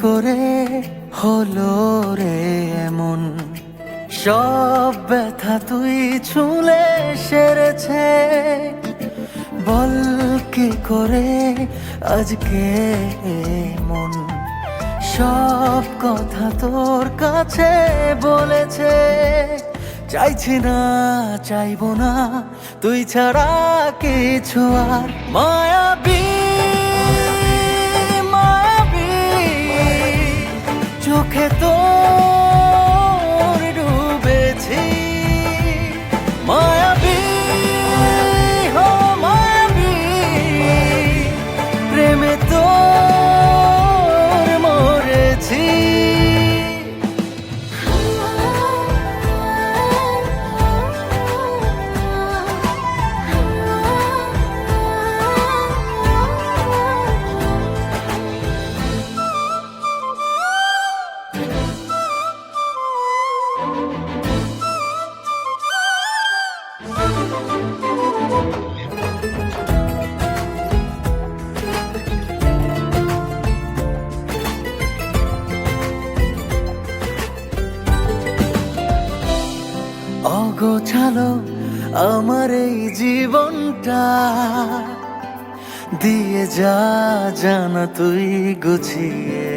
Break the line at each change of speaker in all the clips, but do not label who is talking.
করে হলো রে এমন? সব ব্যথা তুই ছুঁলে সেরেছে, বল কি করে আজকে মন সব কথা তোর কাছে বলেছে। চাইছি না, চাইবো না, তুই ছাড়া কিছু আর। মায়াবী মায়াবী চোখে তোর ডুবেছি, মায়াবী হো মায়াবী প্রেমে তোর মরেছি। অগোছালো আমার এই জীবনটা, দিয়ে যা জানা তুই গুছিয়ে।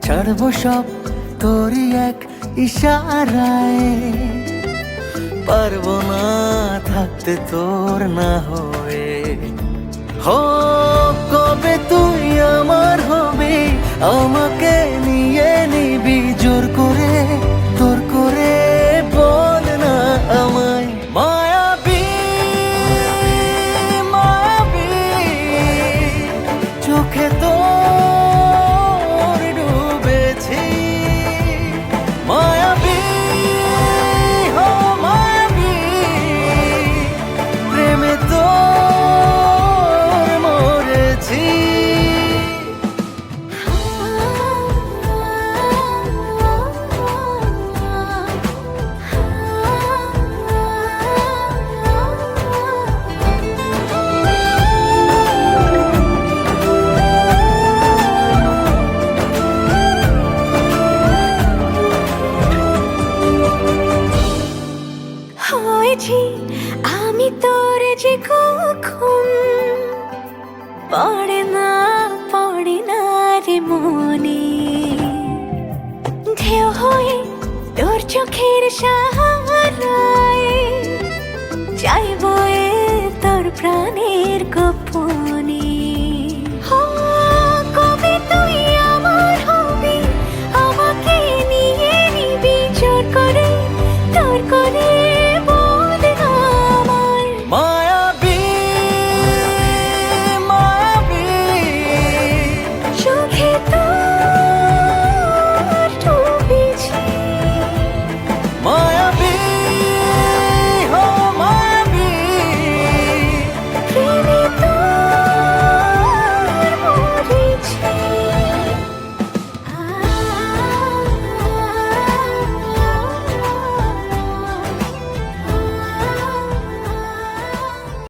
ছাড়বো সব তোরই এক ইশারায়, পারবো না থাকতে তোর না হয়ে। হো কবে তুই আমার হবি, আমাকে নিয়ে নিবি জোর করে, তোর করে বল না আমায়। মায়াবী মায়াবী চোখে তোর ডুবেছি, মায়াবী হো মায়াবী প্রেমে তোর মরেছি।
হয়েছি আমি তোর যে কখন, পড়ে না রে মনে। ঢেউ হয়ে তোর চোখের সাহারায়, চাইবো এ তোর প্রাণের গোপন।